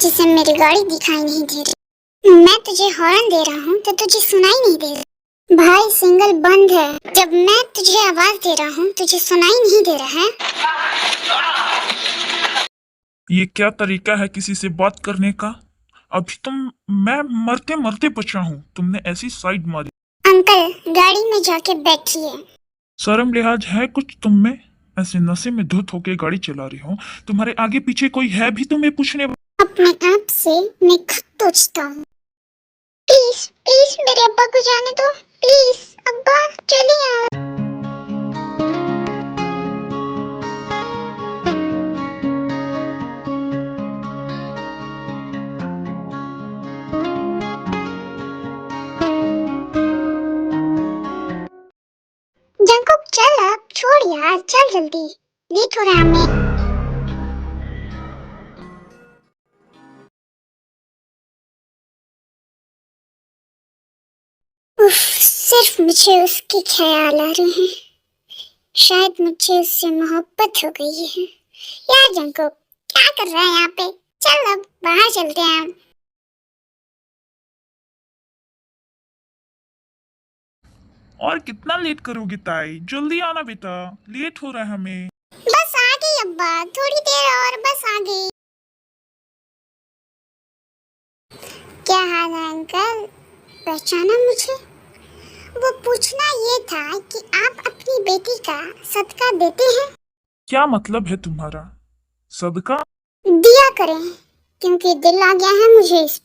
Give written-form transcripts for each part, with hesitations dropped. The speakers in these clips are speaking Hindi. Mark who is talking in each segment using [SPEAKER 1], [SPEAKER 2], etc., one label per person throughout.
[SPEAKER 1] जिसे मेरी गाड़ी दिखाई नहीं दे रही। मैं तुझे हॉर्न दे रहा हूँ तो तुझे सुनाई नहीं दे रहा। भाई सिग्नल बंद है। जब मैं तुझे आवाज दे रहा हूँ तुझे सुनाई नहीं दे रहा है।
[SPEAKER 2] ये क्या तरीका है किसी से बात करने का? अभी मैं मरते मरते बचा हूँ, तुमने ऐसी साइड मारी।
[SPEAKER 1] अंकल गाड़ी में जाके बैठिए।
[SPEAKER 2] शर्म लिहाज है कुछ तुम में? ऐसे नशे में धुत होके गाड़ी चला रही हो। तुम्हारे आगे पीछे कोई है भी तुम्हें पूछने?
[SPEAKER 1] अपने आप से मैं खुद पूछता हूँ। प्लीज प्लीज मेरे अब्बा को जाने दो। प्लीज अब्बा चलिए। जंकुक चल अब, छोड़ यार, चल जल्दी, लेट हो रहा है हमें। उफ, सिर्फ मुझे उसके ख्याल आ रहे हैं। शायद मुझे उससे मोहब्बत हो गई है। यार जंकुक क्या कर रहा है यहाँ पे? चल अब बाहर चलते हैं हम।
[SPEAKER 2] और कितना लेट करोगी ताई? जल्दी आना बेटा, लेट हो रहा है हमें।
[SPEAKER 1] बस आ गई अब्बा, थोड़ी देर और, बस आ गई। क्या हाल है अंकल, पहचाना मुझे? वो पूछना ये था कि आप अपनी बेटी का सदका देते हैं?
[SPEAKER 2] क्या मतलब है तुम्हारा? सदका?
[SPEAKER 1] दिया करें, क्योंकि दिल आ गया है मुझे इस।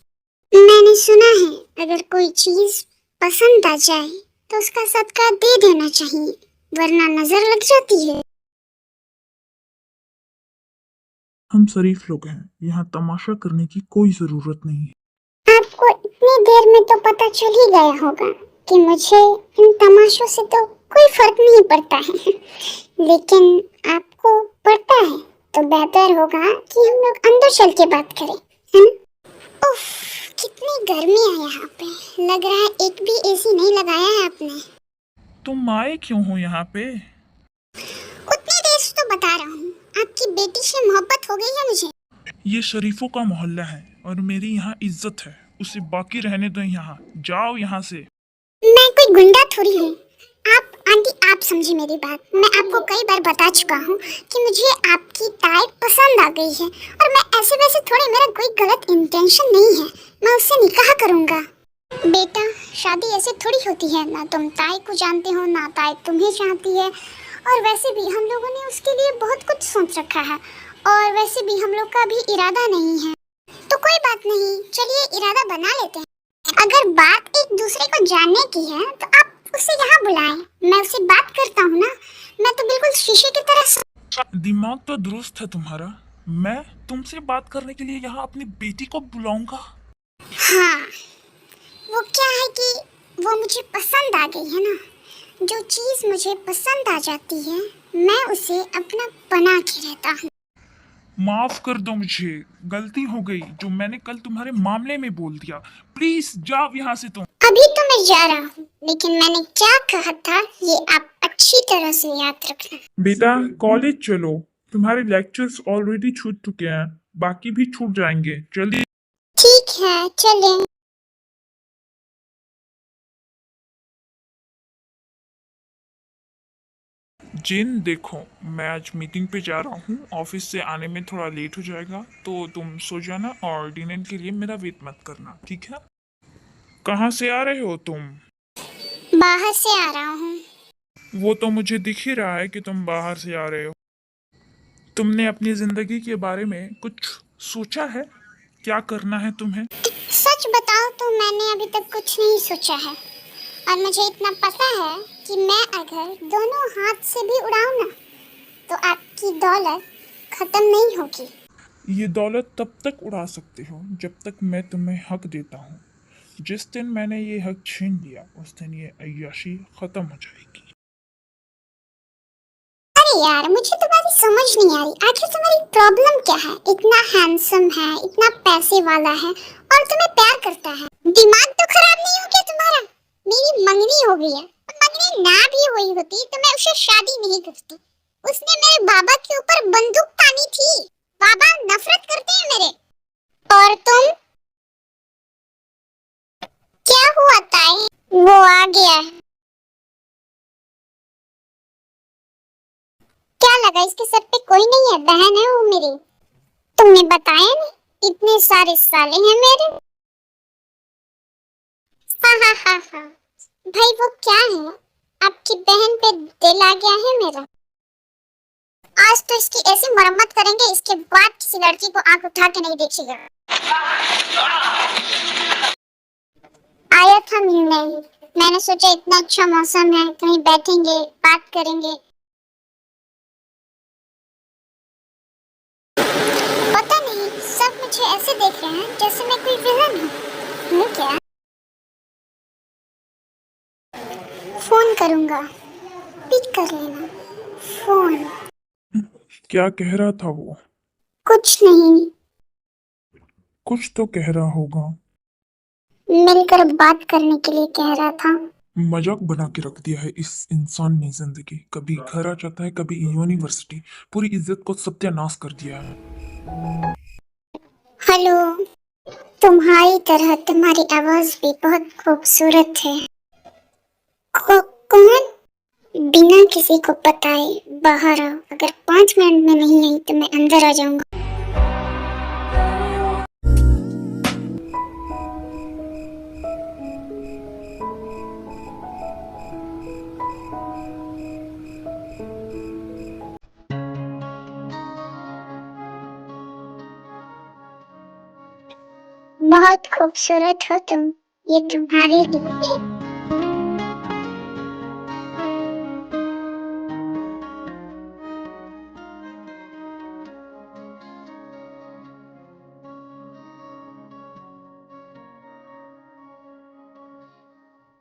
[SPEAKER 1] मैंने सुना है अगर कोई चीज पसंद आ जाए तो उसका सदका दे देना चाहिए, वरना नजर लग जाती है।
[SPEAKER 2] हम शरीफ लोग हैं, यहाँ तमाशा करने की कोई जरूरत नहीं है।
[SPEAKER 1] आपको इतनी देर में तो पता चल ही गया होगा कि मुझे इन तमाशों से तो कोई फर्क नहीं पड़ता है। लेकिन आपको पड़ता है तो बेहतर होगा कि हम लोग अंदर चल के बात करें, है ना? उफ, कितनी गर्मी है यहाँ पे। लग रहा है एक भी एसी नहीं लगाया है आपने।
[SPEAKER 2] तुम आए क्यों हो यहाँ पे?
[SPEAKER 1] उतनी देर से तो बता रहा हूँ, आपकी बेटी से मोहब्बत हो गई है मुझे।
[SPEAKER 2] ये शरीफों का मोहल्ला है और मेरी यहाँ इज्जत है, उसे बाकी रहने दो। यहाँ जाओ यहाँ से।
[SPEAKER 1] मैं कोई गुंडा थोड़ी हूँ। आप आंटी, आप समझी मेरी बात। मैं आपको कई बार बता चुका हूँ कि मुझे आपकी टाइप पसंद आ गई है, और मैं ऐसे वैसे थोड़े, मेरा कोई गलत इंटेंशन नहीं है। मैं उससे निकाह करूँगा। बेटा शादी ऐसे थोड़ी होती है, ना तुम ताई को जानते हो ना ताई तुम्हें चाहती है। और वैसे भी हम लोगों ने उसके लिए बहुत कुछ सोच रखा है, और वैसे भी हम लोग का भी इरादा नहीं है। तो कोई बात नहीं, चलिए इरादा बना लेते हैं। अगर बात एक दूसरे को जानने की है तो आप उसे यहाँ बुलाएं, मैं उससे बात करता हूँ ना। मैं तो बिल्कुल शीशे की तरह।
[SPEAKER 2] दिमाग तो दुरुस्त है तुम्हारा। मैं तुमसे बात करने के लिए यहाँ अपनी बेटी को बुलाऊंगा?
[SPEAKER 1] हाँ, वो क्या है कि वो मुझे पसंद आ गई है ना। जो चीज मुझे पसंद आ जाती है मैं उसे अपना बना के रहता हूँ।
[SPEAKER 2] माफ कर दो मुझे, गलती हो गई जो मैंने कल तुम्हारे मामले में बोल दिया। प्लीज जाओ यहाँ से तुम।
[SPEAKER 1] अभी तो मैं जा रहा हूँ, लेकिन मैंने क्या कहा था ये आप अच्छी तरह से याद रखना।
[SPEAKER 2] बेटा कॉलेज चलो, तुम्हारे लेक्चर्स ऑलरेडी छूट चुके हैं, बाकी भी छूट जाएंगे। जल्दी।
[SPEAKER 1] ठीक है चलें।
[SPEAKER 2] जिन देखो, मैं आज मीटिंग पे जा रहा हूँ, ऑफिस से आने में थोड़ा लेट हो जाएगा, तो तुम सो जाना और डिनर के लिए मेरा वेट मत करना, ठीक है? कहाँ से आ रहे हो तुम?
[SPEAKER 1] बाहर से आ रहा हूँ।
[SPEAKER 2] वो तो मुझे दिख ही रहा है कि तुम बाहर से आ रहे हो। तुमने अपनी जिंदगी के बारे में कुछ सोचा है? क्या करना है तुम्हें?
[SPEAKER 1] सच बताओ तो मैंने अभी तक कुछ नहीं सोचा है, और मुझे इतना पता है कि मैं अगर दोनों हाथ से भी उड़ाऊं ना तो आपकी दौलत खत्म नहीं होगी।
[SPEAKER 2] ये दौलत तब तक उड़ा सकते हो जब तक मैं तुम्हें हक देता हूँ। जिस दिन मैंने ये हक छीन लिया उस दिन ये अय्याशी खत्म हो जाएगी।
[SPEAKER 1] अरे यार, मुझे तुम्हारी समझ नहीं आ रही। आखिर तुम्हारी प्रॉब्लम क्या है? इतना हैंडसम है, इतना पैसे वाला है और तुम्हें प्यार करता है। दिमाग तो खराब नहीं हो गया तुम्हारा? मेरी मंगनी हो गई है, मंगनी ना भी हुई होती तो मैं उससे शादी नहीं करती। उसने मेरे बाबा के ऊपर बंदूक तानी थी। बाबा नफरत करते हैं मेरे। और तुम? क्या हुआ ताई? वो आ गया है। क्या लगा इसके सर पे कोई नहीं है? बहन है वो मेरी। तुमने बताया नहीं, इतने सारे साले हैं मेरे। हा हा हा हा। भाई वो क्या है? आपकी बहन पे दिल आ गया है मेरा। आज तो इसकी ऐसी मरम्मत करेंगे, इसके बाद किसी लड़की को आंख उठा के नहीं देखिएगा। आया था मिलने। मैंने सोचा इतना अच्छा मौसम है, कहीं बैठेंगे, बात करेंगे। पता नहीं, सब मुझे ऐसे देख रहे हैं जैसे मैं कोई विलन हूँ क्या? फोन करूंगा, पिक कर लेना फोन।
[SPEAKER 2] क्या कह रहा था वो?
[SPEAKER 1] कुछ नहीं,
[SPEAKER 2] कुछ तो कह रहा होगा।
[SPEAKER 1] मिलकर बात करने के लिए कह रहा था।
[SPEAKER 2] मजाक बना के रख दिया है इस इंसान ने जिंदगी। कभी घर आ जाता है, कभी यूनिवर्सिटी। पूरी इज्जत को सत्यानाश कर दिया है।
[SPEAKER 1] हेलो। तुम्हारी तरह तुम्हारी आवाज भी बहुत खूबसूरत है। कौन? बिना किसी को बताए बाहर आओ। अगर 5 मिनट में नहीं आई तो मैं अंदर आ जाऊंगा। बहुत खूबसूरत हो तुम, ये तुम्हारे लिए।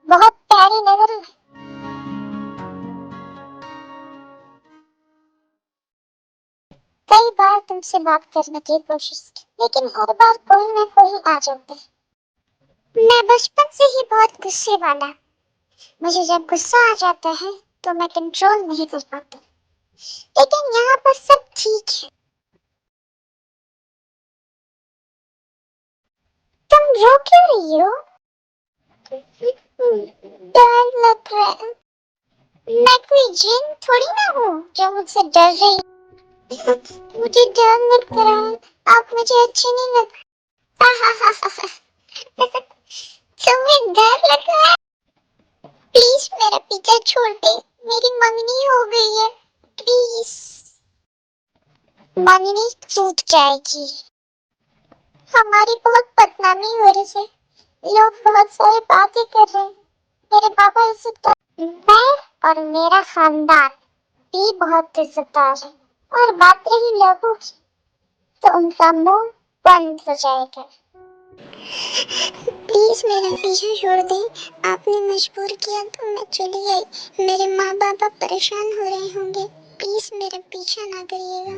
[SPEAKER 1] बहुत प्यारी लग रही है। कई बार तुमसे बात करने की कोशिश की, लेकिन हर बार कोई ना कोई आ जाता है। मैं बचपन से ही बहुत गुस्से वाला। मुझे जब गुस्सा आ जाता है तो मैं कंट्रोल नहीं कर पाता। लेकिन यहाँ पर सब ठीक है। तुम रो क्यों रही हो? डर लग रहा है। मैं कोई जिन थोड़ी ना हूँ जो मुझसे डर रही। मुझे डर लग रहा है। आप मुझे अच्छे नहीं लग। तुम्हें डर लग रहा है? प्लीज मेरा पीछा छोड़ दे। मेरी मंगनी हो गई है, प्लीज। मंगनी टूट जाएगी। हमारी बहुत बदनामी हो रही है। लोग बहुत सारी बातें कर रहे हैं। मेरे पापा इज्जतदार, मैं और मेरा खानदान भी बहुत इज्जतदार है। और बात रही लोगों की, तो उनका मुंह बंद हो जाएगा। प्लीज मेरा पीछा छोड़ दे। आपने मजबूर किया तो मैं चली आई। मेरे माँ बाप परेशान हो रहे होंगे। प्लीज मेरा पीछा ना करिएगा।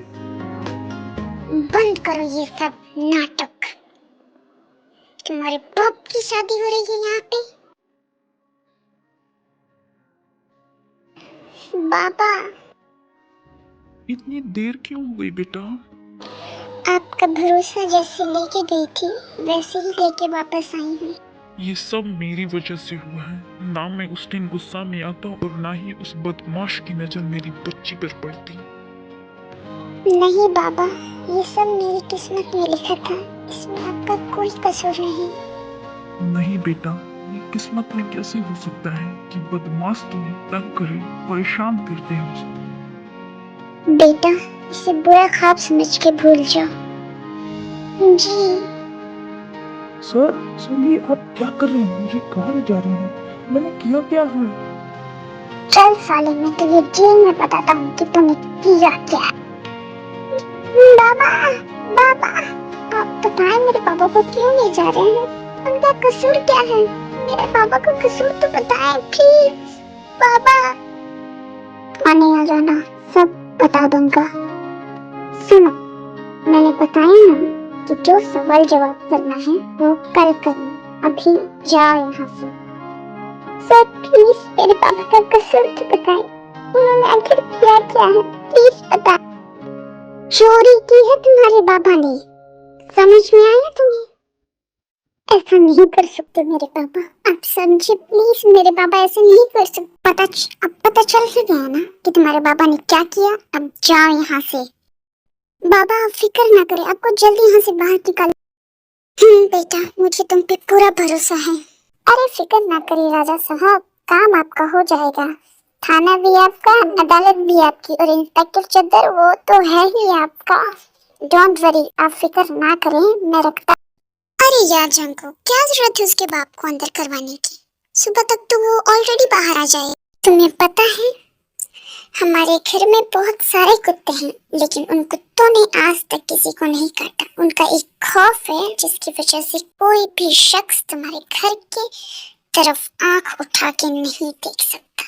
[SPEAKER 1] बंद करो ये सब नाटक। तुम्हारे बाप की शादी हो रही है यहाँ पे। बाबा।
[SPEAKER 2] इतनी देर क्यों हो गई बेटा?
[SPEAKER 1] आपका भरोसा जैसे लेके गई थी वैसे ही लेके वापस आई हूँ।
[SPEAKER 2] ये सब मेरी वजह से हुआ है। ना मैं उस दिन गुस्सा में आता और ना ही उस बदमाश की नजर मेरी बच्ची पर पड़ती।
[SPEAKER 1] नहीं बाबा, ये सब मेरी किस्मत में लिखा था। इसमें आपका कोई कसूर नहीं।
[SPEAKER 2] नहीं बेटा, ये किस्मत में कैसे हो सकता है कि बदमाश तुम्हें तंग करे, परेशान कर दे हमसे।
[SPEAKER 1] बेटा, इसे बुरा ख्वाब समझ के भूल जाओ। जी।
[SPEAKER 2] सर सुनिए, आप क्या कर रहे हैं? मुझे कहाँ ले जा रहे हैं? मैंने किया क्या है?
[SPEAKER 1] चल साले, मैं तुझे जेल में बताता हूँ कि तूने किया क्या। बाबा, बाबा, आप बताएं मेरे पापा को क्यों ले जा रहे हैं? उनका कसूर क्या है? मेरे पापा का कसूर तो बताएं प्लीज। बाबा, आने आ जाना, सब बता दूंगा। सुनो, मैंने बताया ना कि जो सवाल जवाब करना है वो कल करना। अभी जाओ यहाँ से। सर प्लीज मेरे पापा का कसूर तो बताएं। उन्होंने आखिर किया क्या है? प्लीज बता। चोरी की है तुम्हारे बाबा ने, समझ में आया तुम्हें? ऐसा नहीं कर सकते मेरे पापा, आप समझे प्लीज। मेरे पापा ऐसे नहीं कर सकते। अब पता चल ही गया ना कि तुम्हारे पापा ने क्या किया। अब जाओ यहाँ से। बाबा आप फिक्र ना करें, आपको जल्दी यहाँ से बाहर निकाल। बेटा मुझे तुम पे पूरा भरोसा है। अरे फिक्र ना करिए राजा साहब, काम आपका हो जाएगा। थाना भी आपका, अदालत भी आपकी, और इंस्पेक्टर चद्दर वो तो है ही आपका। डोंट वरी, आप फिक्र ना करें, मैं रखता। अरे यार जंको, क्या जरूरत है उसके बाप को अंदर करवाने की? सुबह तक तो वो ऑलरेडी बाहर आ जाए। तुम्हें पता है हमारे घर में बहुत सारे कुत्ते हैं, लेकिन उन कुत्तों ने आज तक किसी को नहीं काटा। उनका एक खौफ है जिसकी वजह से कोई भी शख्स तुम्हारे घर के तरफ आंख उठा के नहीं देख सकता।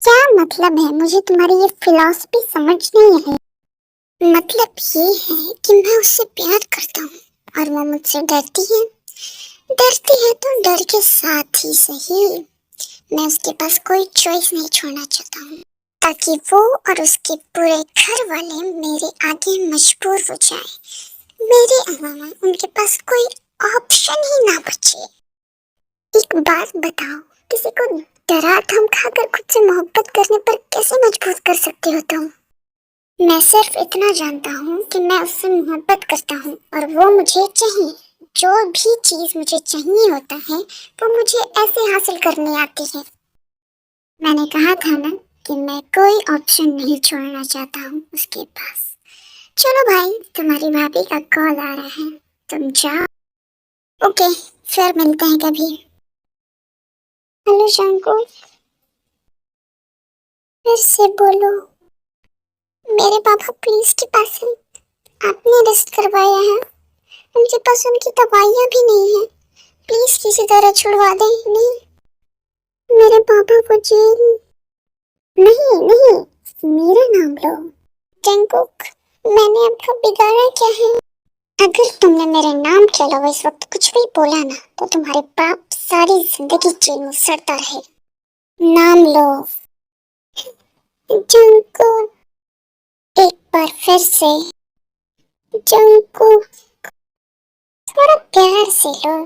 [SPEAKER 1] क्या मतलब है? मुझे तुम्हारी ये फिलॉसफी समझ नहीं है। मतलब ये है कि मैं उससे प्यार करता हूँ और वो मुझसे डरती है। डरती है तो डर के साथ ही सही, मैं उसके पास कोई चॉइस नहीं छोड़ना चाहता हूँ, ताकि वो और उसके पूरे घर वाले मेरे आगे मजबूर हो जाए। मेरे अलावा उनके पास कोई ऑप्शन ही ना बचे। एक बात बताओ, किसी को डरा धमका कर खुद से मोहब्बत करने पर कैसे मजबूर कर सकते हो तुम? मैं सिर्फ इतना जानता हूँ कि मैं उससे मोहब्बत करता हूँ और वो मुझे चाहिए। जो भी चीज मुझे चाहिए होता है वो मुझे ऐसे हासिल करनी आती है। मैंने कहा था ना कि मैं कोई ऑप्शन नहीं छोड़ना चाहता हूँ उसके पास। चलो भाई, तुम्हारी भाभी का कॉल आ रहा है, तुम जाओ। ओके, फिर मिलते हैं कभी। हेलो शंको, फिर से बोलो। मेरे पापा पुलिस के पास हैं, आपने अरेस्ट करवाया है। उनके पास उनकी दवाइयाँ भी नहीं है, प्लीज किसी तरह छुड़वा दें। नहीं, मेरे पापा को जेल नहीं, नहीं, मेरा नाम लो। जंकुक, मैंने आपको बिगाड़ा क्या है? अगर तुमने मेरे नाम के अलावा इस वक्त कुछ भी बोला ना तो तुम्हारे बाप सारी जिंदगी जेल में सड़ता रहे। नाम लो। जंकुक, एक बार फिर से। जंकुक, थोड़ा प्यार से लो।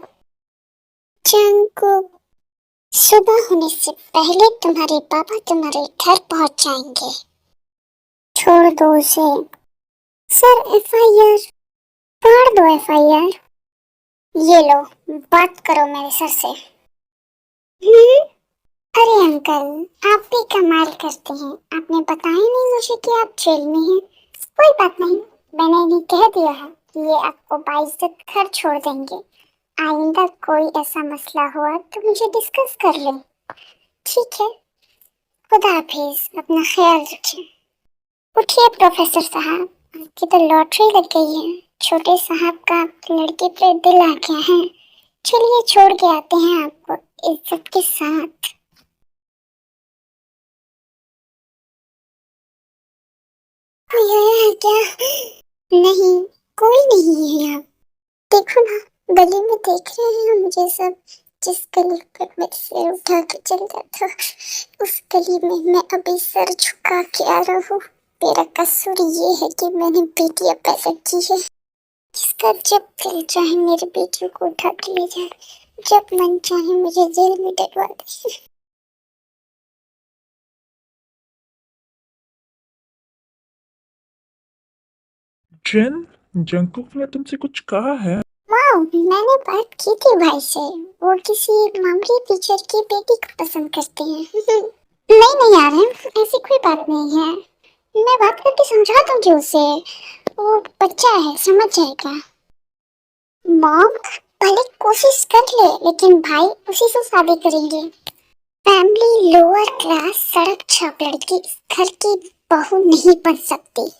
[SPEAKER 1] जंकुक, सुबह होने से पहले तुम्हारे पापा तुम्हारे घर पहुंच जाएंगे। छोड़ दो उसे। सर एफआईआर, फाड़ दो एफआईआर। ये लो, बात करो मेरे सर से। अरे अंकल, आप भी कमाल करते हैं। आपने बताया नहीं मुझे कि आप जेल में हैं। कोई बात नहीं, मैंने इन्हें कह दिया है कि ये आपको बाइज्जत घर छोड़ देंगे। आइंदा कोई ऐसा मसला हुआ तो मुझे डिस्कस कर ले। ठीक है, खुदा हाफिज, अपना ख्याल रखिए। उठिए प्रोफेसर साहब, आपकी तो लॉटरी लग गई है। छोटे साहब का लड़के पे दिल आ गया है। चलिए छोड़ के आते हैं आपको इज्जत के साथ। कोई आया है क्या? नहीं, कोई नहीं है यहाँ। देखो ना, गली में देख रहे हैं मुझे सब। जिस गली पर मैं सिर उठा के चलता था उस गली में मैं अभी सर झुका के आ रहा हूँ। मेरा कसूर ये है कि मैंने बेटियां पैदा की है। जिसका जब दिल चाहे मेरी बेटियों को उठा के ले जाए, जब मन चाहे मुझे जेल में डलवा दे।
[SPEAKER 2] जेन, जंकुक ने तुमसे कुछ कहा है?
[SPEAKER 1] वाह, मैंने बात की थी भाई से। वो किसी मामूली टीचर की बेटी को पसंद करते हैं। नहीं नहीं यार, ऐसी कोई बात नहीं है। मैं बात करके समझा दूंगी उसे। वो बच्चा है, समझ जाएगा। मॉम पहले कोशिश कर ले, लेकिन भाई उसी से शादी करेंगे। फैमिली लोअर क्लास सड़क छाप लड़की इस घर की बहू नहीं बन सकती।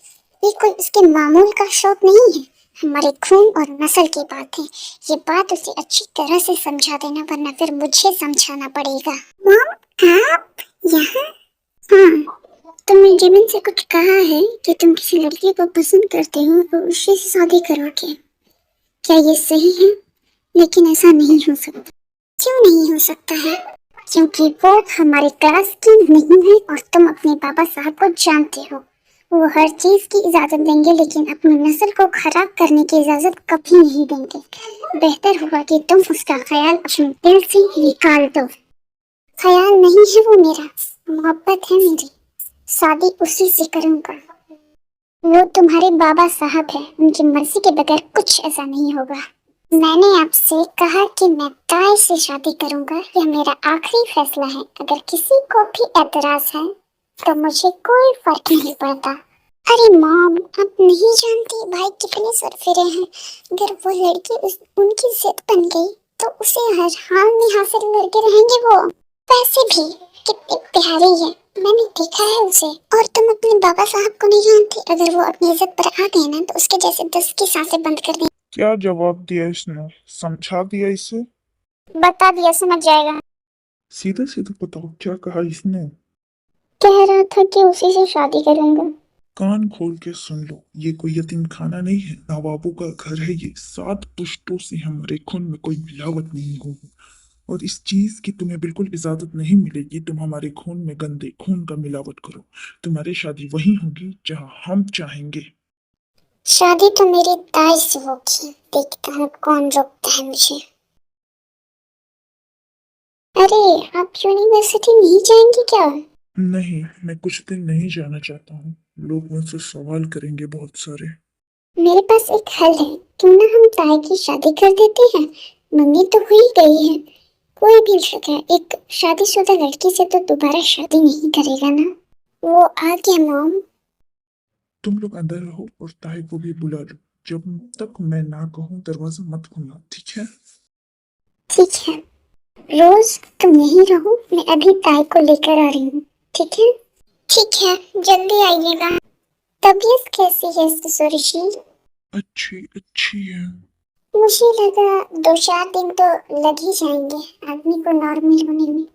[SPEAKER 1] ये कोई उसके मामूल का शौक नहीं है, हमारे खून और नस्ल की बात है। ये बात उसे अच्छी तरह से समझा देना, वरना फिर मुझे समझाना पड़ेगा। मॉम आप यहाँ? हाँ, तुमने जिमिन से कुछ कहा है कि तुम किसी लड़की को पसंद करते हो और उसी से शादी करोगे। क्या ये सही है? लेकिन ऐसा नहीं हो सकता। क्यों नहीं हो सकता है? क्योंकि वो हमारे क्लास की नहीं है और तुम अपने पापा साहब को जानते हो। वो हर चीज की इजाजत देंगे लेकिन अपनी नस्ल को खराब करने की इजाजत कभी नहीं देंगे। बेहतर होगा कि तुम उसका ख्याल अपने दिल से निकाल दो। ख्याल नहीं है वो मेरा, मोहब्बत है मेरी। शादी उसी से करूंगा। वो तुम्हारे बाबा साहब है, उनकी मर्जी के बगैर कुछ ऐसा नहीं होगा। मैंने आपसे कहा कि मैं ताई से शादी करूंगा, यह मेरा आखिरी फैसला है। अगर किसी को भी एतराज है तो मुझे कोई फर्क नहीं पड़ता। अरे मॉम, आप नहीं जानती भाई कितने सरफिरे हैं। अगर वो लड़की उनकी जिद बन गई तो उसे हर हाल में हासिल करके रहेंगे वो। वैसे भी कितनी प्यारी है, मैंने देखा है उसे। और तुम अपने बाबा साहब को नहीं जानती, अगर वो अपनी इज्जत पर आ गए ना तो उसके जैसे 10 की सांसें बंद कर दें।
[SPEAKER 2] क्या जवाब दिया इसने? समझा दिया इसे?
[SPEAKER 1] बता दिया, समझ जाएगा।
[SPEAKER 2] सीधा सीधा बताओ क्या कहा इसने?
[SPEAKER 1] कह रहा था कि उसी से शादी करूंगा।
[SPEAKER 2] कान खोल के सुन लो, ये कोई यतीम खाना नहीं है, नवाबों का घर है ये। 7 पुश्तों से हमारे खून में कोई मिलावट नहीं होगी और इस चीज की तुम्हें बिल्कुल इजाजत नहीं मिलेगी। तुम हमारे खून में गंदे खून का मिलावट करो। तुम्हारी शादी वहीं होगी जहां हम चाहेंगे।
[SPEAKER 1] शादी तो मेरी ताई से होगी, देखता हूँ कौन रोकता है मुझे। अरे, आप यूनिवर्सिटी नहीं जाएंगे क्या?
[SPEAKER 2] नहीं, मैं कुछ दिन नहीं जाना चाहता हूँ। लोग मुझसे सवाल करेंगे बहुत सारे।
[SPEAKER 1] मेरे पास एक हल है, क्यों ना हम ताई की शादी कर देते हैं। मम्मी तो हो ही गई है। कोई भी लड़का एक शादीशुदा लड़की से तो दोबारा शादी नहीं करेगा ना। वो आ गया मॉम।
[SPEAKER 2] तुम लोग अंदर रहो और ताई को भी बुला लो। जब तक मैं ना कहूँ दरवाजा मत खोलना, ठीक है?
[SPEAKER 1] ठीक है, रोज तुम यहीं रहो, मैं अभी ताई को लेकर आ रही हूँ। ठीक है? ठीक है, जल्दी आइएगा। तबीयत कैसी है ससुरजी?
[SPEAKER 2] अच्छी अच्छी है।
[SPEAKER 1] मुझे लगा 2-4 दिन तो लग ही जाएंगे आदमी को नॉर्मल होने में,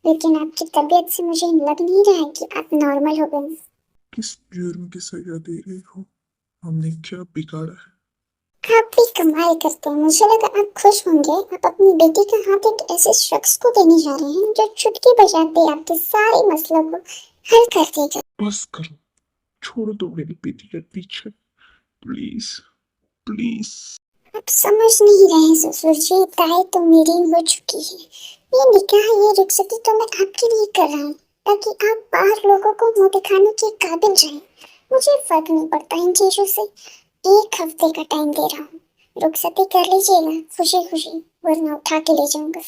[SPEAKER 1] लेकिन आपकी तबीयत से मुझे लग नहीं रहा है कि आप नॉर्मल हो गए।
[SPEAKER 2] किस जुर्म की सजा दे रहे हो? हमने क्या बिगाड़ा है?
[SPEAKER 1] आप भी कमाल करते हैं, मुझे लगा आप खुश होंगे। आप अपनी बेटी का हाथ एक ऐसे शख्स को देने जा रहे हैं जो चुटकी बजाते आपके सारे मसलों को हल कर देगा।
[SPEAKER 2] बस करो, छोड़ दो मेरी बेटी का पीछे, प्लीज प्लीज।
[SPEAKER 1] आप समझ नहीं रहे ससुर जी, ताई तो मेरी हो चुकी है। ये निकाह, ये रुखसती तो मैं आपके लिए कर रहा हूँ ताकि आप बाहर लोगों को मुंह दिखाने के काबिल रहें। मुझे फर्क नहीं पड़ता इन चीजों से। 1 हफ्ते का टाइम दे रहा हूँ, रुखसती कर लीजिएगा खुशी खुशी, वरना उठा के ले जाऊंगा।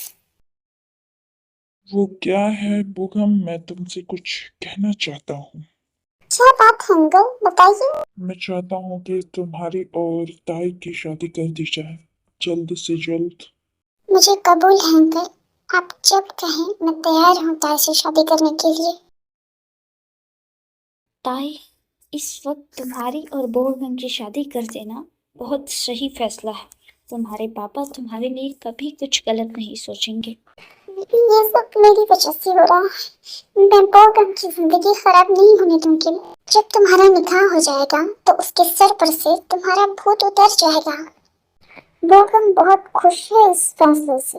[SPEAKER 2] वो क्या है बोगम, मैं तुमसे कुछ कहना चाहता हूँ।
[SPEAKER 1] क्या बात है अंकल, बताइए।
[SPEAKER 2] मैं चाहता हूँ कि तुम्हारी और ताई की शादी कर दी जाए, जल्द से जल्द।
[SPEAKER 1] मुझे कबूल है अंकल, आप जब कहें मैं तैयार हूँ ताई से शादी करने के लिए।
[SPEAKER 3] ताई, इस वक्त तुम्हारी और बोरगम की शादी कर देना बहुत सही फैसला है। तुम्हारे पापा तुम्हारे लिए कभी कुछ गलत नहीं सोचेंगे।
[SPEAKER 1] ये सब मेरी वजह से हो रहा है। मैं बोगम की जिंदगी खराब नहीं होने दूंगी। जब तुम्हारा निकाह हो जाएगा तो उसके सर पर से तुम्हारा भूत उतर जाएगा। बोगम बहुत खुश है इस फैसले से।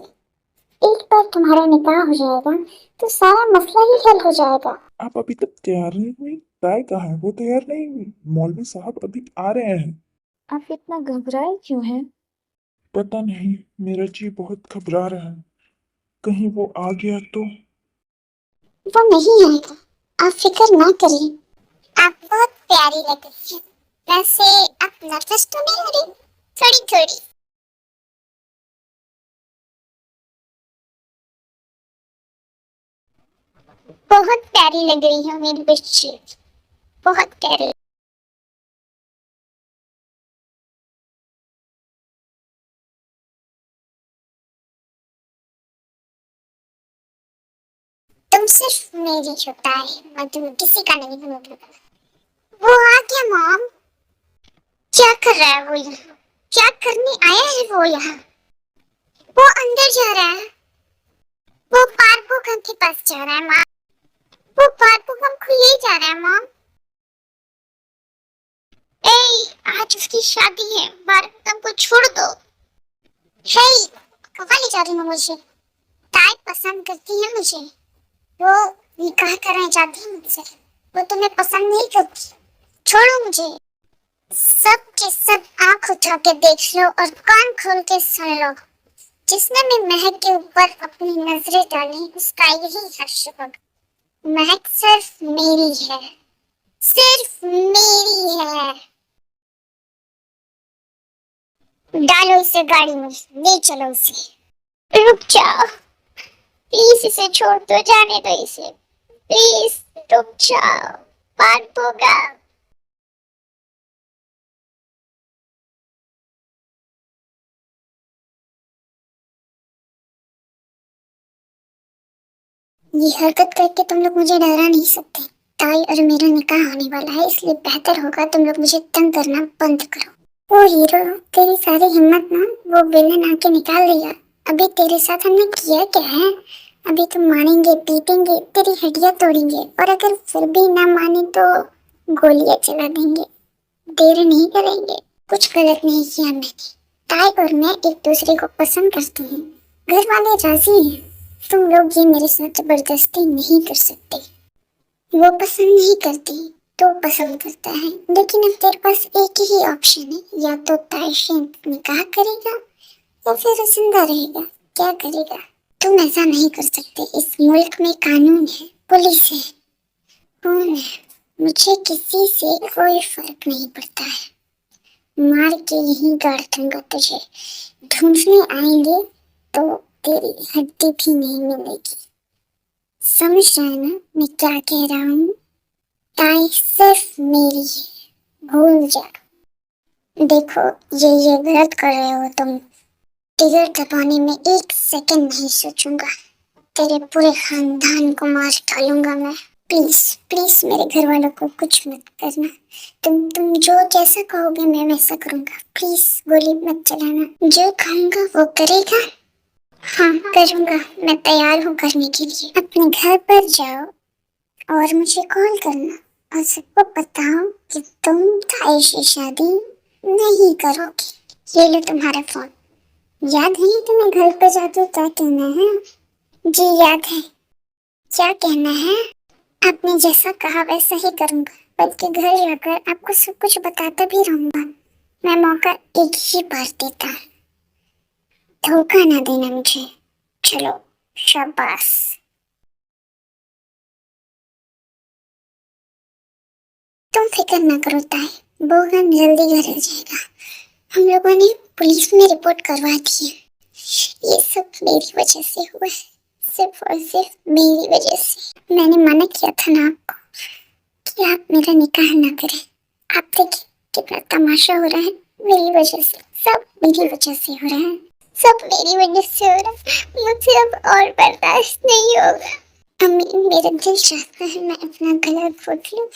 [SPEAKER 1] एक बार तुम्हारा निकाह हो जाएगा तो सारा मसला ही हल हो जाएगा।
[SPEAKER 2] आप अभी तक तैयार नहीं हुई? ताई कहाँ है? वो तैयार नहीं हुई। मौलवी साहब अभी आ रहे हैं।
[SPEAKER 3] आप इतना घबराए क्यों हैं?
[SPEAKER 2] पता नहीं, मेरा जी बहुत घबरा रहा है। कहीं वो आ गया तो।
[SPEAKER 1] वो नहीं आएगा, आप फिक्र ना करिए। आप बहुत प्यारी लग रही हैं। वैसे आप नर्वस तो नहीं हो रही? थोड़ी थोड़ी। बहुत प्यारी लग रही है मेरी बच्ची, बहुत प्यारी। तुम सिर्फ मेरी छोटा है, मैं तुम किसी का नहीं हूँ। वो आ गया मॉम। क्या कर रहा है वो यहाँ? क्या करने आया है वो यहाँ? वो अंदर जा रहा है। वो पारबुकम के पास जा रहा है माँ। वो पारबुकम को ले जा रहा है मॉम। आज उसकी शादी है, पारबुकम को छोड़ दो। हे, कहाँ ले जा रही हो मुझे? ताई पसंद करती है मुझे। वो निकाह करना चाहती है मुझसे। वो तुम्हें पसंद नहीं करती। छोड़ो मुझे। सब के सब आंख उठा के देख लो और कान खोल के सुन लो। जिसने भी महक के ऊपर अपनी नजरें डाली उसका यही हर्ष होगा। महक सिर्फ मेरी है, सिर्फ मेरी है। डालो इसे गाड़ी में, ले चलो उसे। रुक जाओ प्लीज, इसे छोड़ दो, जाने दो इसे प्लीज, रुक जाओ, बात होगा। ये हरकत करके तुम लोग मुझे डरा नहीं सकते। ताई और मेरा निकाह होने वाला है, इसलिए बेहतर होगा तुम लोग मुझे तंग करना बंद करो। ओ हीरो, तेरी सारी हिम्मत ना वो विलन आके निकाल दिया। अभी तेरे साथ हमने किया क्या है? अभी तो मारेंगे, पीटेंगे, तेरी हड्डियां तोड़ेंगे, और अगर फिर भी ना माने तो गोलियां चला देंगे। देर नहीं करेंगे। कुछ गलत नहीं किया मैंने। ताई और मैं एक दूसरे को पसंद करते हैं, घर वाले राजी हैं। तुम लोग ये मेरे साथ जबरदस्ती नहीं कर सकते। वो पसंद नहीं करती तो पसंद करता है, लेकिन अब तेरे पास एक ही ऑप्शन है, या तो ताई से निकाह करेगा या फिर जिंदा रहेगा। क्या करेगा? तुम ऐसा नहीं कर सकते। इस मुल्क में कानून है, पुलिस है, खून है। मुझे किसी से कोई फर्क नहीं पड़ता है। मार के यहीं गाड़ दूंगा तुझे। ढूंढने आएंगे तो तेरी हड्डी भी नहीं मिलेगी। समझ रहा है ना मैं क्या कह रहा हूँ? ताई सिर्फ मेरी है, भूल जा। देखो ये गलत कर रहे हो तुम। टिगर दबाने में एक सेकंड नहीं सोचूंगा। तेरे पूरे खानदान को मार डालूंगा मैं। प्लीज प्लीज मेरे घर वालों को कुछ मत करना। तुम जो जैसा कहोगे मैं वैसा करूंगा। प्लीज गोली मत चलाना। जो कहूंगा वो करेगा। हाँ करूंगा, मैं तैयार हूँ करने के लिए। अपने घर पर जाओ और मुझे कॉल करना और सबको बताओ कि तुम ताई से शादी नहीं करोगे। ये लो तुम्हारा फोन। याद है तुम्हें घर पर जाते क्या कहना है? जी याद है। क्या कहना है? आपने जैसा कहा वैसा ही करूंगा, बल्कि घर जाकर आपको सब कुछ बताता भी रहूंगा। मैं मौका एक ही बार देता, धोखा ना देना मुझे। चलो शाबाश। तुम फिक्र ना करो ताई, बोगन जल्दी घर आ जाएगा। हम लोगों ने पुलिस में रिपोर्ट करवा दी है। ये सब मेरी वजह से हुआ है, सिर्फ और सिर्फ मेरी वजह से। मैंने मना किया था ना आपको कि आप मेरा निकाह ना करें। आप देखिए कितना तमाशा हो रहा है मेरी वजह से। सब मेरी वजह से हो रहा है, सब मेरी वजह से हो रहा है। मुझसे अब और बर्दाश्त नहीं होगा। अम्मी मेरा दिल चाहता है मैं अपना गला घोट लूं।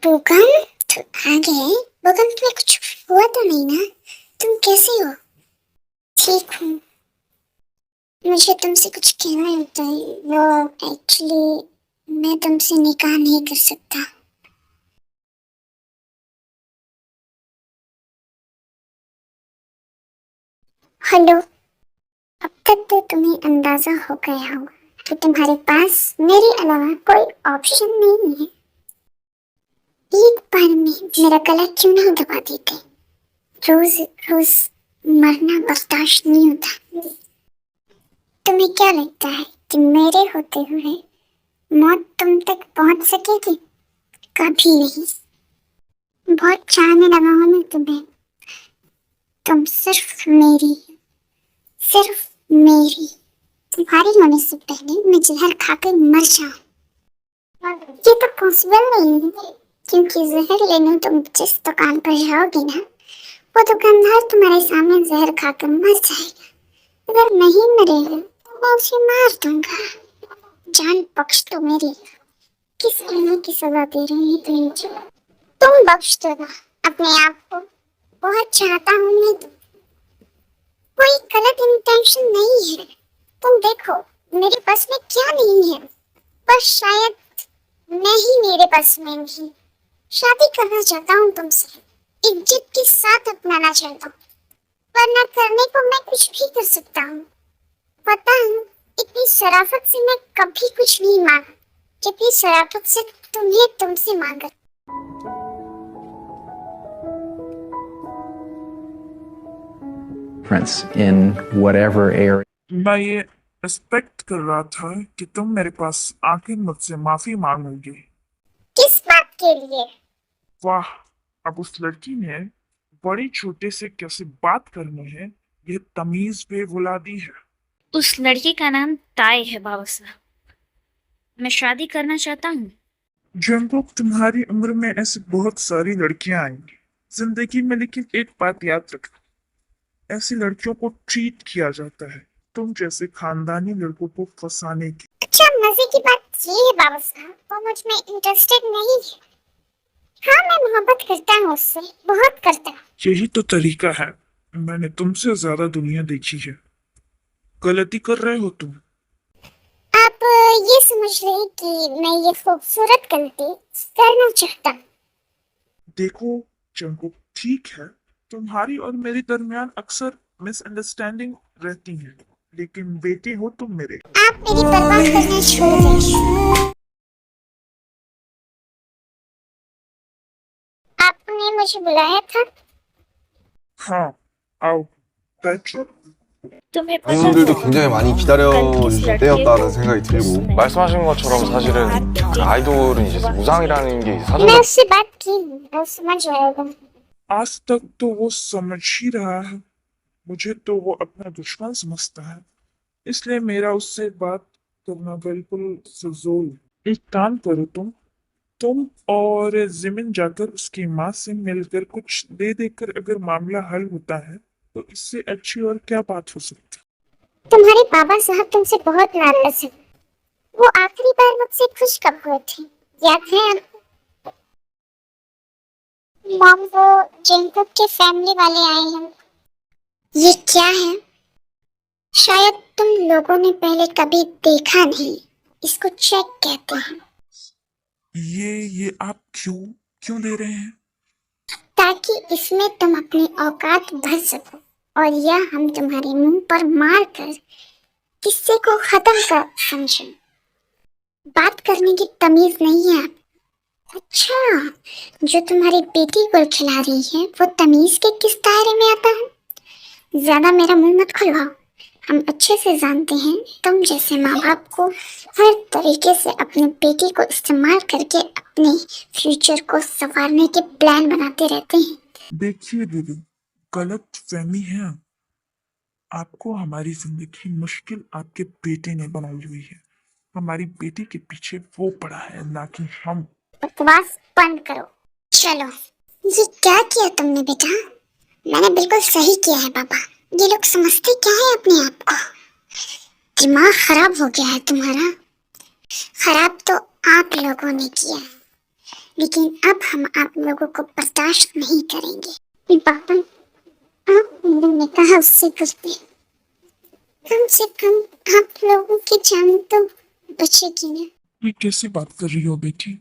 [SPEAKER 1] बोगन तो आ गए। बोगन तुम्हें कुछ हुआ तो नहीं ना? तुम कैसे हो? ठीक हूँ। मुझे तुमसे कुछ कहना होता है। वो एक्चुअली मैं तुमसे निकाह नहीं कर सकता। हेलो, अब तक तो तुम्हें अंदाजा हो गया होगा कि तुम्हारे पास मेरे अलावा कोई ऑप्शन नहीं है। एक बार में मेरा गला क्यों ना दबा देते? रोज रोज मरना बर्दाश्त नहीं होता। तुम्हें क्या लगता है कि मेरे होते हुए मौत तुम तक पहुंच सकेगी? कभी नहीं। बहुत चाहने लगा हूं मैं तुम्हें। तुम सिर्फ मेरी, सिर्फ मेरी। तुम्हारी होने से पहले मैं जहर खाकर मर जाऊं। ये तो पॉसिबल नहीं है, क्योंकि जहर लेने तुम जिस दुकान पर जाओगे ना, वो दुकानदार तुम्हारे सामने जहर खाकर मर जाएगा। अगर नहीं मरेगा तो मैं उसे मार दूंगा। जान बख्श दो मेरी। किस गुनाह की सजा दे रहे हैं तुम मुझे? तुम बख्श दो ना अपने आप को। बहुत चाहता हूँ मैं। कोई गलत इंटेंशन नहीं है। तुम देखो मेरे बस में क्या नहीं है। बस शायद मैं ही मेरे बस में नहीं। शादी करना चाहता हूँ तुमसे, इज्जत के साथ अपनाना चाहता हूँ, वरना करने को मैं कुछ भी कर सकता हूँ। पता है इतनी शराफत से मैं कभी कुछ नहीं मांगा जितनी शराफत से तुम्हें तुमसे मांगा।
[SPEAKER 4] In whatever area.
[SPEAKER 2] मैं ये एक्सपेक्ट कर रहा था कि तुम मेरे पास आके मुझसे माफी मांगोगे।
[SPEAKER 1] किस बात के लिए?
[SPEAKER 2] वाह, अब उस लड़की ने बड़ी छोटे से कैसे बात करनी है ये तमीज पे बुला दी है।
[SPEAKER 3] उस लड़की का नाम ताय है बाबा साहब। मैं शादी करना चाहता हूँ।
[SPEAKER 2] जंगुक, तुम्हारी उम्र में ऐसी बहुत सारी लड़कियां आएंगी जिंदगी में, लेकिन एक बात याद रखना, ऐसी लड़कियों को ट्रीट किया जाता है तुम जैसे खानदानी लड़कों को फंसाने की।
[SPEAKER 1] अच्छा, मजे की बात ये है बाबा साहब, वो मुझ में इंटरेस्टेड नहीं है। हाँ, मैं मोहब्बत करता हूँ उससे, बहुत करता हूँ।
[SPEAKER 2] यही तो तरीका है। मैंने तुमसे ज्यादा दुनिया देखी है। गलती कर रहे हो तुम।
[SPEAKER 1] आप ये समझ रहे हैं कि मैं ये खूबसूरत गलती करना चाहता हूँ।
[SPEAKER 2] देखो जंगुक, ठीक है, तुम्हारी और मेरे दरमियान अक्सर मिसअंडरस्टैंडिंग रहती है, लेकिन बेटे हो तुम मेरे।
[SPEAKER 1] आप मेरी परवाह करना छोड़ दें। आपने मुझे बुलाया था?
[SPEAKER 2] हाँ, आओ बैठो।
[SPEAKER 3] तुम्हें पता
[SPEAKER 5] 부모님들도
[SPEAKER 3] है
[SPEAKER 5] 굉장히 많이 기다려주실 때였다는 생각이 들고
[SPEAKER 6] 말씀하신 것처럼 사실은 그 아이돌은 이제 무상이라는 게
[SPEAKER 1] मैं
[SPEAKER 6] 사전적
[SPEAKER 1] उससे बात की हूँ, वो समझ आएगा।
[SPEAKER 2] आज तक तो वो समझ ही रहा है। मुझे तो वो अपना दुश्मन समझता है, इसलिए मेरा उससे बात करना बिल्कुल फजूल है। एक काम करो, तुम और जिमिन जाकर उसकी माँ से मिलकर कुछ दे देकर अगर मामला हल होता है तो इससे अच्छी और क्या बात हो सकती।
[SPEAKER 1] तुम्हारे बाबा साहब तुमसे बहुत नाराज हैं। वो आखिरी बार मुझसे खुश कब हुए थे, याद है आपको? मॉम, वो जेंकुक के फैमिली वाले आए हैं। ये क्या है? शायद तुम लोगों ने पहले कभी देखा नहीं। इसको चेक कहते हैं।
[SPEAKER 2] ये आप क्यों क्यों दे रहे हैं?
[SPEAKER 1] ताकि इसमें तुम अपनी औकात भर सको और यह हम तुम्हारे मुंह पर मार कर किस्से को खत्म कर समझो। बात करने की तमीज नहीं है आप। अच्छा, जो तुम्हारी बेटी को खिला रही है वो तमीज के किस दायरे में आता है? ज्यादा मेरा मुंह मत खुलवाओ। हम अच्छे से जानते हैं तुम जैसे माँ बाप को हर तरीके से अपनी बेटी को इस्तेमाल करके अपने फ्यूचर को संवारने के प्लान बनाते रहते हैं।
[SPEAKER 2] देखिए दीदी, गलत फहमी है। आपको हमारी जिंदगी मुश्किल आपके बेटे ने बनाई हुई है। हमारी बेटी के पीछे वो पड़ा है, ना कि हम।
[SPEAKER 1] बकवास बंद करो। चलो, ये क्या किया तुमने बेटा? मैंने बिल्कुल सही किया है पापा। ये लोग समझते क्या है अपने आप को? दिमाग खराब हो गया है तुम्हारा। खराब तो आप लोगों ने किया है, लेकिन अब हम आप लोगों को बर्दाश्त नहीं करेंगे। पापा, आप मैंने कहा उससे करते, कम से कम आप लोगों की जान तो बचेगी ना।
[SPEAKER 2] ये कैसे बात कर रही हो बेटी?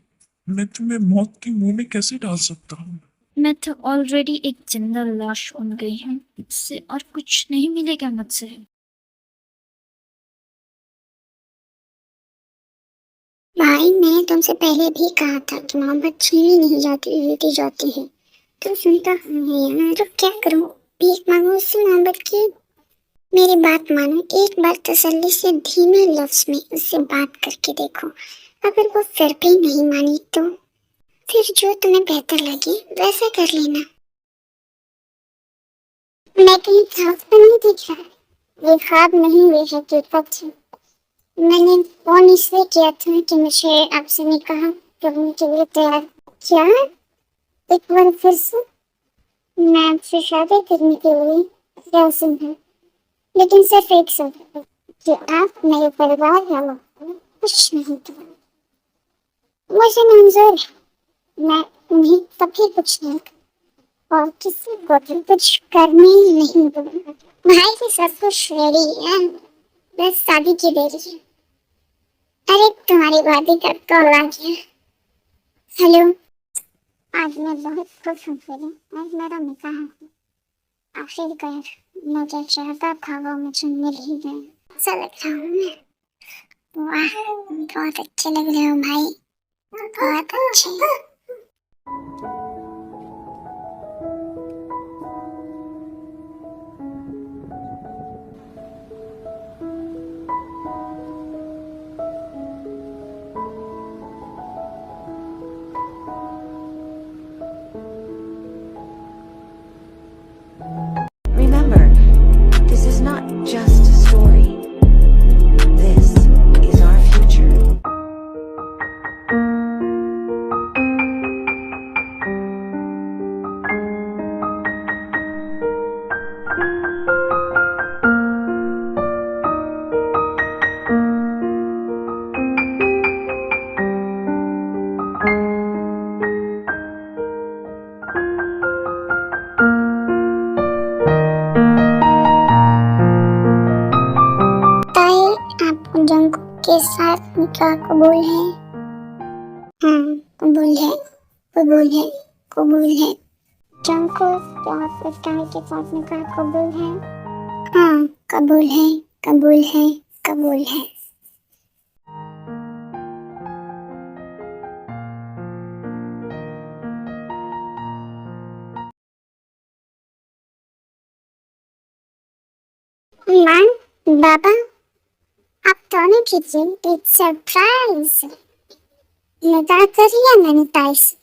[SPEAKER 2] मैं तुम्हें मौत के मुंह में कैसे डाल सकता हूँ?
[SPEAKER 3] मैं तो ऑलरेडी एक जिंदा लाश बन गई हूँ। इससे और कुछ नहीं मिलेगा मुझसे।
[SPEAKER 1] भाई, मैंने तुमसे पहले भी कहा था कि मोहब्बत छीनी नहीं जाती, जीती जाती है। तुम सुनता नहीं है यार, तो क्या करूं? भीख मांगू उससे मोहब्बत की? मेरी बात मानो, एक बार तसल्ली से धीमे लफ्ज में उससे बात करके देखो। अगर वो फिर भी नहीं मानी तो फिर जो तुम्हें बेहतर लगे वैसा कर लेना। मैं कहीं ख्वाब तो नहीं देख रहा। ये ख्वाब नहीं, ये हकीकत है। मैंने फोन इसलिए किया था कि मुझे आपसे निकाह करने के लिए तैयार। क्या? एक बार फिर से? मैं आपसे शादी करने के लिए राजी हूँ, लेकिन सिर्फ एक शर्त कि आप मेरे परिवार वालों को कुछ नहीं करें। मुझे मंजूर है, मैं उन्हें कभी कुछ नहीं और किसी को भी कुछ करने ही नहीं दूंगा। भाई की सब कुछ रेडी है, बस शादी की देरी है। अरे, तुम्हारी वादी का कॉल आ गया। हेलो, आज मैं बहुत खुश हूँ फिर। आज मेरा निकाह है। आखिरकार मैं जो चाहता था वो मुझे मिल ही गया। अच्छा लग रहा हूँ मैं। वाह, बहुत अच्छे लग रहे हो भाई। बहुत अच्छे।
[SPEAKER 7] Remember, this is not just a story. This is our future.
[SPEAKER 1] आपको जंगकुक के साथ निकाह कबूल है? हाँ, कबूल है, कबूल है, कबूल है। जंगकुक, क्या आपको ताई के साथ निकाह कबूल है? हाँ, कबूल है, कबूल है, कबूल है। माँ, बाबा, आप दोनों के लिए एक सरप्राइज। निकाह कर लिया मैंने ताई से।